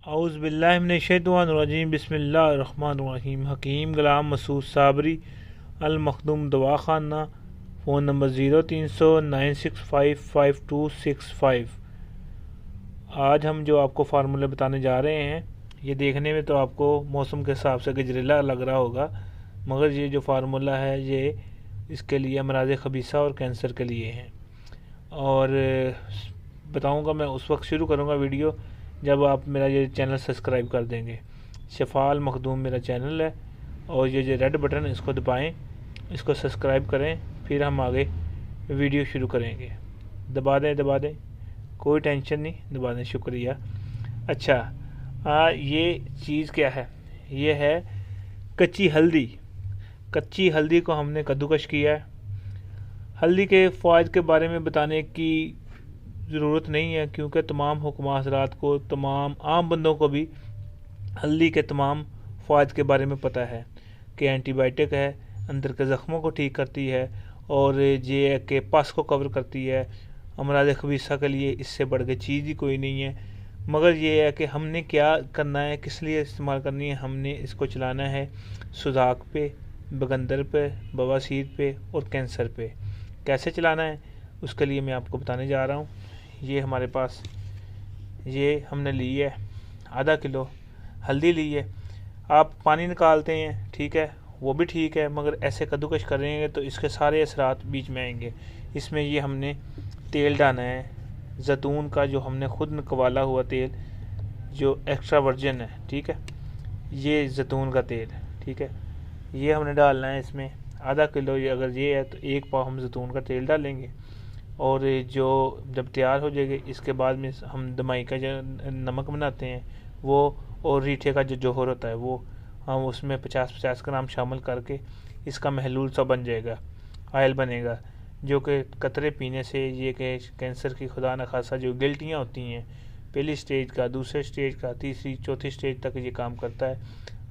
औज़ बिल्लाहि मिनश शैतानिर बिस्मिल्लाहिर्रहमानिर्रहीम। हकीम गुलाम मसूद साबरी, अल मखदूम दवाखाना, फ़ोन नंबर 0309655265। आज हम जो आपको फार्मूले बताने जा रहे हैं, ये देखने में तो आपको मौसम के हिसाब से गजरेला लग रहा होगा, मगर ये जो फार्मूला है ये इसके लिए अमराज़ ख़बीसा और कैंसर के लिए हैं। और बताऊंगा मैं उस वक्त शुरू करूंगा वीडियो जब आप मेरा ये चैनल सब्सक्राइब कर देंगे। शफ़ाल मखदूम मेरा चैनल है और ये जो रेड बटन है इसको दबाएं, इसको सब्सक्राइब करें, फिर हम आगे वीडियो शुरू करेंगे। दबा दें, कोई टेंशन नहीं, दबा दें। शुक्रिया। अच्छा, ये चीज़ क्या है? ये है कच्ची हल्दी। कच्ची हल्दी को हमने कद्दूकश किया है। हल्दी के फ़ायदे के बारे में बताने की ज़रूरत नहीं है, क्योंकि तमाम हुक्मा हज़रात को, तमाम आम बंदों को भी हल्दी के तमाम फ़ायदे के बारे में पता है कि एंटीबायोटिक है, अंदर के ज़ख्मों को ठीक करती है और ये के पस को कवर करती है। अमराज़ ख़बीसा के लिए इससे बढ़ के चीज़ ही कोई नहीं है। मगर ये है कि हमने क्या करना है, किस लिए इस्तेमाल करनी है। हमने इसको चलाना है सुजाक पे, बगंदर पे, बवासीर पे और कैंसर पे। कैसे चलाना है उसके लिए मैं आपको बताने जा रहा हूँ। ये हमारे पास ये हमने ली है आधा किलो हल्दी ली है। आप पानी निकालते हैं, ठीक है, वो भी ठीक है, मगर ऐसे कद्दूकश करेंगे तो इसके सारे असरात बीच में आएंगे। इसमें ये हमने तेल डालना है जैतून का, जो हमने खुद निकवाला हुआ तेल, जो एक्स्ट्रा वर्जिन है, ठीक है, ये जैतून का तेल, ठीक है, ये हमने डालना है इसमें आधा किलो। ये अगर ये है तो 1 पाव हम जैतून का तेल डालेंगे। और जो जब तैयार हो जाएगी इसके बाद में हम दमाई का जो नमक बनाते हैं वो, और रीठे का जो जौहर होता है वो, हम उसमें 50-50 ग्राम शामिल करके इसका महलूल सा बन जाएगा, आयल बनेगा, जो कि कतरे पीने से ये कि कैंसर की खुदा न खासा जो गिल्टियाँ होती हैं, पहली स्टेज का, दूसरे स्टेज का, तीसरी चौथी स्टेज तक ये काम करता है।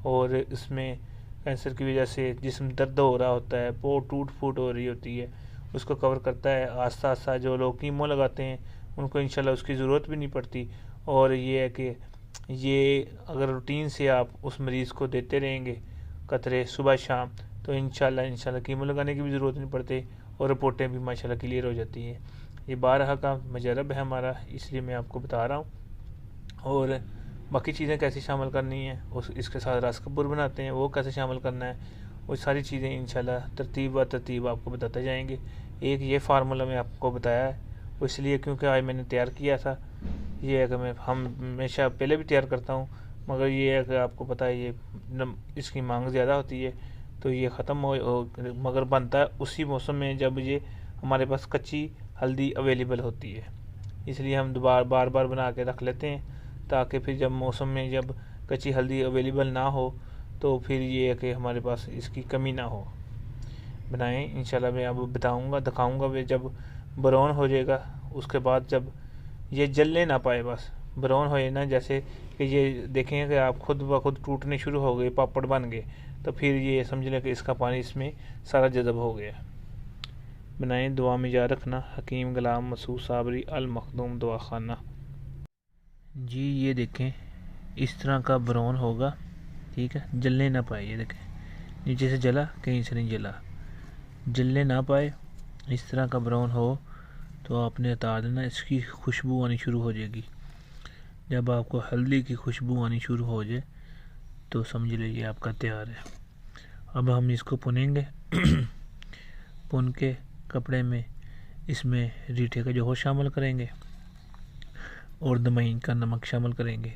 और इसमें कैंसर की वजह से जिस्म दर्द हो रहा होता है, टूट फूट हो रही होती है, उसको कवर करता है। आस्ता आस्ता जो लोग कीमो लगाते हैं उनको इंशाल्लाह उसकी ज़रूरत भी नहीं पड़ती। और ये है कि ये अगर रूटीन से आप उस मरीज़ को देते रहेंगे कतरे सुबह शाम, तो इंशाल्लाह कीमो लगाने की भी ज़रूरत नहीं पड़ती और रिपोर्टें भी माशाल्लाह क्लियर हो जाती हैं। ये 12 का मजरब है हमारा, इसलिए मैं आपको बता रहा हूँ। और बाकी चीज़ें कैसे शामिल करनी है, उस इसके साथ रस कपूर बनाते हैं, वो कैसे शामिल करना है, वो सारी चीज़ें इंशाल्लाह तरतीब व तरतीब आपको बताते जाएंगे। एक ये फार्मूला मैं आपको बताया है वो इसलिए क्योंकि आज मैंने तैयार किया था। ये है कि मैं हमेशा पहले भी तैयार करता हूँ, मगर ये है कि आपको पता है ये इसकी मांग ज़्यादा होती है तो ये ख़त्म हो मगर बनता है उसी मौसम में जब ये हमारे पास कच्ची हल्दी अवेलेबल होती है। इसलिए हम बार बार बना के रख लेते हैं, ताकि फिर जब मौसम में जब कच्ची हल्दी अवेलेबल ना हो तो फिर ये है कि हमारे पास इसकी कमी ना हो। बनाएं इंशाल्लाह, मैं अब बताऊंगा, दिखाऊंगा। वे जब ब्राउन हो जाएगा उसके बाद जब ये जलने ना पाए, बस ब्राउन हो ना, जैसे कि ये देखेंगे कि आप खुद ब खुद टूटने शुरू हो गए, पापड़ बन गए, तो फिर ये समझ लें कि इसका पानी इसमें सारा जज़ब हो गया। बनाएं, दुआ में याद रखना। हकीम गुलाम मसूद साबरी, अल मखदूम दवाखाना। जी ये देखें इस तरह का ब्राउन होगा, ठीक है, जलने ना पाए। ये देखें नीचे से जला, कहीं से नहीं जला, जलने ना पाए, इस तरह का ब्राउन हो तो आपने उतार देना। इसकी खुशबू आनी शुरू हो जाएगी। जब आपको हल्दी की खुशबू आनी शुरू हो जाए तो समझ लीजिए आपका तैयार है। अब हम इसको पुनेंगे पुन के कपड़े में इसमें रीठे का जौहर शामिल करेंगे और दमाई का नमक शामिल करेंगे।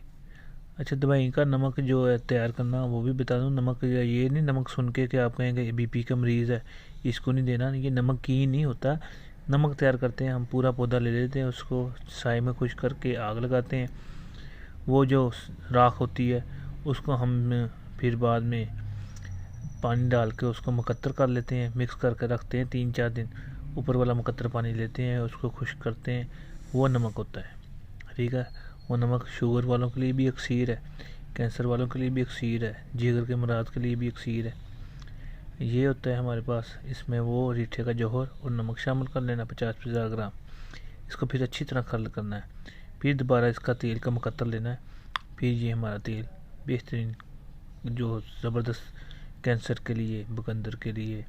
अच्छा, दवाई का नमक जो है तैयार करना वो भी बता दूं। नमक ये नहीं नमक सुन के कि आप कहेंगे बीपी का मरीज़ है इसको नहीं देना, ये नमक की नहीं होता। नमक तैयार करते हैं हम, पूरा पौधा ले लेते हैं, उसको साए में खुश करके आग लगाते हैं, वो जो राख होती है उसको हम फिर बाद में पानी डाल के उसको मुकत्तर कर लेते हैं, मिक्स करके रखते हैं 3-4 दिन। ऊपर वाला मुकत्तर पानी लेते हैं, उसको खुश्क करते हैं, वो नमक होता है, ठीक है। वो नमक शुगर वालों के लिए भी अक्सीर है, कैंसर वालों के लिए भी अक्सीर है, जिगर के मराज के लिए भी अक्सीर है। ये होता है हमारे पास। इसमें वो रीठे का जौहर और नमक शामिल कर लेना 50-50 ग्राम। इसको फिर अच्छी तरह खल करना है। फिर दोबारा इसका तेल का मुकत्तर लेना है फिर ये हमारा तेल बेहतरीन जो ज़बरदस्त कैंसर के लिए, बकंदर के लिए,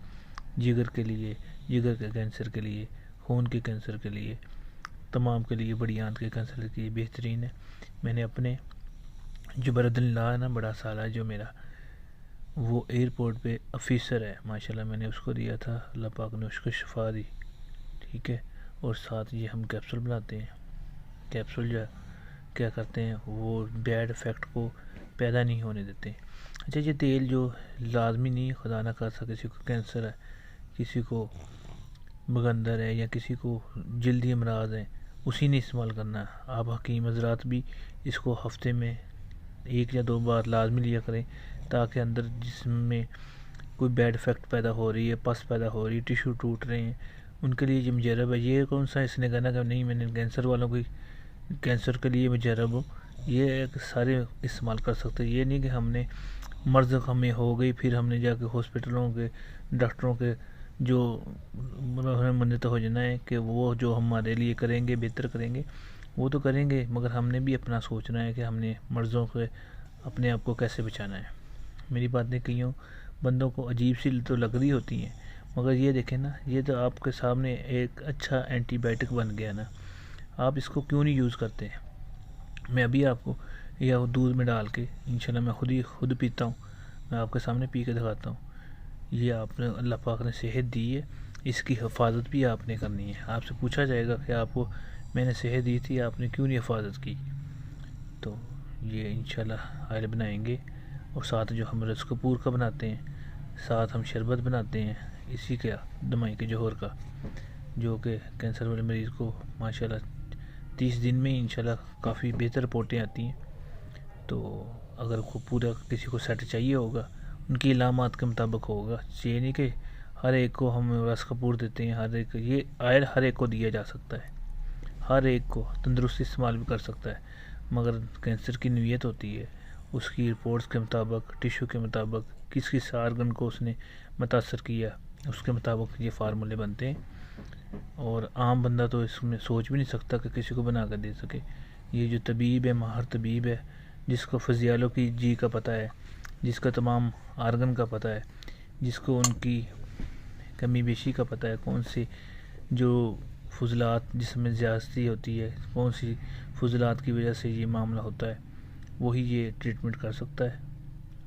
जिगर के लिए, जिगर के कैंसर के लिए, खून के कैंसर के लिए, तमाम के लिए, बड़ी आंत के कैंसर के लिए बेहतरीन है। मैंने अपने जो ब्रदर-इन-लॉ है ना, बड़ा साला है जो मेरा, वो एयरपोर्ट पे ऑफिसर है माशाल्लाह, मैंने उसको दिया था, अल्लाह पाक ने उसको शिफा दी, ठीक है। और साथ ये हम कैप्सूल बनाते हैं। कैप्सूल जो क्या करते हैं, वो बैड इफ़ेक्ट को पैदा नहीं होने देते। अच्छा, ये तेल जो लाजमी नहीं, खुदा ना खास्ता किसी को कैंसर है, किसी को बकंदर है, या किसी को जल्दी अमराज हैं, उसी ने इस्तेमाल करना है। आप हकीम हज़रात भी इसको हफ्ते में 1 या 2 बार लाजमी लिया करें, ताकि अंदर जिस्म में कोई बैड इफ़ेक्ट पैदा हो रही है, पस पैदा हो रही है, टिश्यू टूट रहे हैं, उनके लिए ये मुजरब है। ये कौन सा इसने कहना कि नहीं मैंने कैंसर वालों को, कैंसर के लिए मुजरब हो, ये सारे इस्तेमाल कर सकते हैं। ये नहीं कि हमने मर्ज़ हमें हो गई फिर हमने जाके हॉस्पिटलों के डॉक्टरों के जो मन्नत हो जाना है कि वो जो हमारे लिए करेंगे, बेहतर करेंगे, वो तो करेंगे, मगर हमने भी अपना सोचना है कि हमने मर्ज़ों से अपने आप को कैसे बचाना है। मेरी बातें कईयों बंदों को अजीब सी तो लग रही होती हैं, मगर ये देखें ना, ये तो आपके सामने एक अच्छा एंटीबायोटिक बन गया ना, आप इसको क्यों नहीं यूज़ करते हैं। मैं अभी आपको यह दूध में डाल के इंशाल्लाह मैं खुद पीता हूँ, मैं आपके सामने पी के दिखाता हूँ। ये आपने, अल्लाह पाक ने सेहत दी है, इसकी हिफाजत भी आपने करनी है। आपसे पूछा जाएगा कि आपको मैंने सेहत दी थी, आपने क्यों नहीं हिफाजत की। तो ये इंशाल्लाह आयल बनाएंगे, और साथ जो हम रस कपूर का बनाते हैं, साथ हम शरबत बनाते हैं इसी का, दमाई के जोहर का, जो कि कैंसर वाले मरीज़ को माशाल्लाह 30 दिन में इंशाल्लाह काफ़ी बेहतर रिपोर्टें आती हैं। तो अगर को पूरा किसी को सेट चाहिए होगा, उनकी इलामात के मुताबिक होगा। ये नहीं कि हर एक को हम रस कपूर देते हैं, हर एक ये आयल हर एक को दिया जा सकता है, हर एक को तंदुरुस्त इस्तेमाल भी कर सकता है, मगर कैंसर की नीयत होती है, उसकी रिपोर्ट्स के मुताबिक, टिश्यू के मुताबिक, किस किस आर्गन को उसने मुतासर किया, उसके मुताबिक ये फार्मूले बनते हैं। और आम बंदा तो इसमें सोच भी नहीं सकता कि किसी को बना कर दे सके। ये जो तबीब है, माहर तबीब है, जिसको फिजियोलॉजी का पता है, जिसका तमाम आर्गन का पता है, जिसको उनकी कमी बेशी का पता है, कौन सी जो फजलात जिसमें ज़्यादती होती है, कौन सी फजलात की वजह से ये मामला होता है, वही ये ट्रीटमेंट कर सकता है।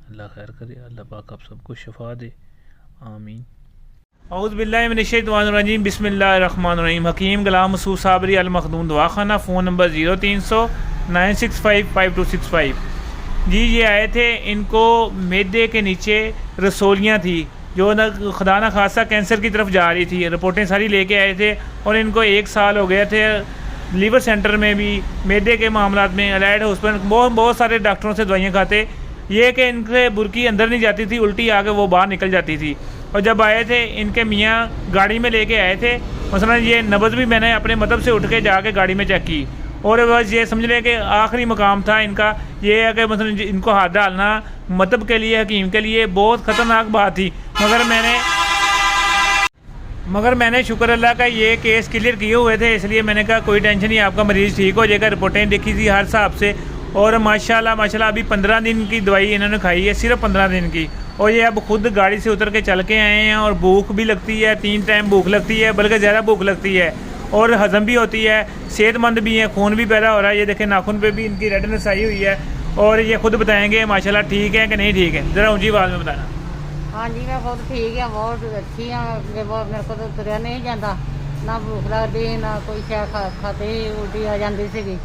अल्लाह खैर करे, अल्लाह पाक आप सबको शफा दे, आमीन। औज़ु बिल्लाहि मिनश्शैतानिर्रजीम, बिस्मिल्लाहिर्रहमानिर्रहीम। हकीम गुलाम मसूद साबरी अल मखदूम दवाखाना, फ़ोन नंबर 0300 965 5265। जी ये आए थे, इनको मैदे के नीचे रसोलियाँ थी जो न खुदा ना खासा कैंसर की तरफ जा रही थी। रिपोर्टें सारी लेके आए थे, और इनको 1 साल हो गए थे लीवर सेंटर में भी मैदे के मामलात में, अलाइड हॉस्पिटल, बहुत सारे डॉक्टरों से दवाइयाँ खाते। ये कि इनके बुरकी अंदर नहीं जाती थी, उल्टी आके वो बाहर निकल जाती थी। और जब आए थे, इनके मियाँ गाड़ी में लेके आए थे, मसलन ये नब्ज़ भी मैंने अपने मतलब से उठ के जाके गाड़ी में चेक की, और बस ये समझ लें कि आखिरी मकाम था इनका। ये है कि मसलन इनको हाथ डालना मतलब के लिए, हकीम के लिए बहुत ख़तरनाक बात थी, मगर मैंने शुक्र अल्लाह का ये केस क्लियर किए हुए थे, इसलिए मैंने कहा कोई टेंशन नहीं, आपका मरीज़ ठीक हो जाएगा। रिपोर्टें देखी थी हर हिसाब से, और माशाल्लाह अभी 15 दिन की दवाई इन्होंने खाई है, सिर्फ 15 दिन की। और ये अब खुद गाड़ी से उतर के चल के आए हैं, और भूख भी लगती है, 3 टाइम भूख लगती है, बल्कि ज़्यादा भूख लगती है, और हज़म भी होती है, सेहतमंद भी है, खून भी पैदा हो रहा है। ये देखें नाखून पे भी इनकी रेडनेस आई हुई है, और ये खुद बताएंगे माशाल्लाह ठीक है कि नहीं ठीक है। ज़रा ऊँची आवाज़ में बताना। हाँ जी, मैं बहुत ठीक है, बहुत अच्छी हाँ। मेरे को तो तुरया नहीं जाता, ना भूख लगती, ना कोई शै खाते ही उल्टी आ जाती सी।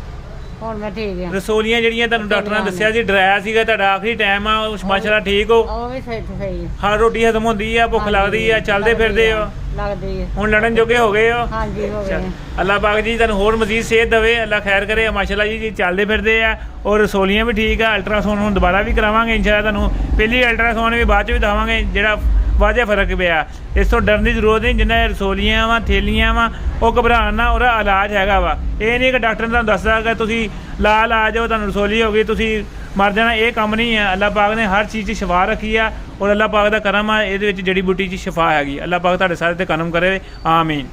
ਹੁਣ मैं ठीक है। रसोलियां ਜਿਹੜੀਆਂ ਤੁਹਾਨੂੰ ਡਾਕਟਰ ਨੇ ਦੱਸਿਆ ਸੀ, ਡਰਾਇਆ ਸੀਗਾ, ਤੁਹਾਡਾ ਆਖਰੀ ਟਾਈਮ ਆ, ਮਾਸ਼ਾਅੱਲਾ ਠੀਕ ਹੋ, ਉਹ ਵੀ ਸਹੀ ਹਰ ਰੋਟੀ ਹਜ਼ਮ ਹੁੰਦੀ ਆ, ਭੁੱਖ ਲੱਗਦੀ ਆ, ਚੱਲਦੇ ਫਿਰਦੇ ਹੋ, ਲੱਗਦੀ ਹੈ, ਹੁਣ ਲੜਨ ਜੋਗੇ ਹੋ ਗਏ ਹੋ। ਹਾਂਜੀ ਹੋ ਗਏ। ਅੱਲਾਹ ਪਾਕ ਜੀ ਤੁਹਾਨੂੰ ਹੋਰ ਮਜ਼ੀਦ ਸਿਹਤ ਦੇਵੇ, ਅੱਲਾਹ ਖੈਰ ਕਰੇ। ਮਾਸ਼ਾਅੱਲਾ ਜੀ ਚੱਲਦੇ ਫਿਰਦੇ ਆ, ਔਰ ਰਸੋਲੀਆਂ ਵੀ ਠੀਕ ਆ। ਅਲਟਰਾਸਾਊਂਡ ਹੁਣ ਦੁਬਾਰਾ ਵੀ ਕਰਾਵਾਂਗੇ ਇੰਸ਼ਾਅੱਲਾ, ਤੁਹਾਨੂੰ ਪਹਿਲੀ ਅਲਟਰਾਸਾਊਂਡ ਵੀ ਬਾਅਦ ਚ ਵੀ ਦਿਖਾਵਾਂਗੇ ਜਿਹੜਾ ਵਾਜੇ ਫਰਕ ਪਿਆ। ਇਸ ਤੋਂ ਡਰਨ ਦੀ ਜ਼ਰੂਰਤ ਨਹੀਂ, ਜਿੰਨਾ ਰਸੋਲੀਆਂ ਵਾ, ਥੈਲੀਆਂ ਵਾ, ਉਹ ਘਬਰਾਉਣ ਨਾ, ਉਹਦਾ ਇਲਾਜ ਹੈਗਾ ਵਾ। ਇਹ ਨਹੀਂ ਕਿ ਡਾਕਟਰ ਨੇ ਤੁਹਾਨੂੰ ਦੱਸਦਾ ਕਿ ਤੁਸੀਂ ਲਾਲ ਆ ਜਾਓ, ਤੁਹਾਨੂੰ ਰਸੋਲੀ ਹੋ ਗਈ, ਤੁਸੀਂ ਮਰ ਜਾਣਾ, ਇਹ ਕੰਮ ਨਹੀਂ ਹੈ। ਅੱਲਾਹ ਪਾਕ ਨੇ ਹਰ ਚੀਜ਼ 'ਚ ਸ਼ਿਫਾ ਰੱਖੀ ਆ, ਔਰ ਅੱਲਾਹ ਪਾਕ ਦਾ ਕਰਮ ਆ, ਇਹਦੇ ਵਿੱਚ ਜੜੀ ਬੂਟੀ 'ਚ ਸ਼ਿਫਾ ਹੈਗੀ। ਅੱਲਾਹ ਪਾਕ ਤੁਹਾਡੇ ਸਾਰੇ ਤੇ ਕਰਮ ਕਰੇ, ਆਮੀਨ।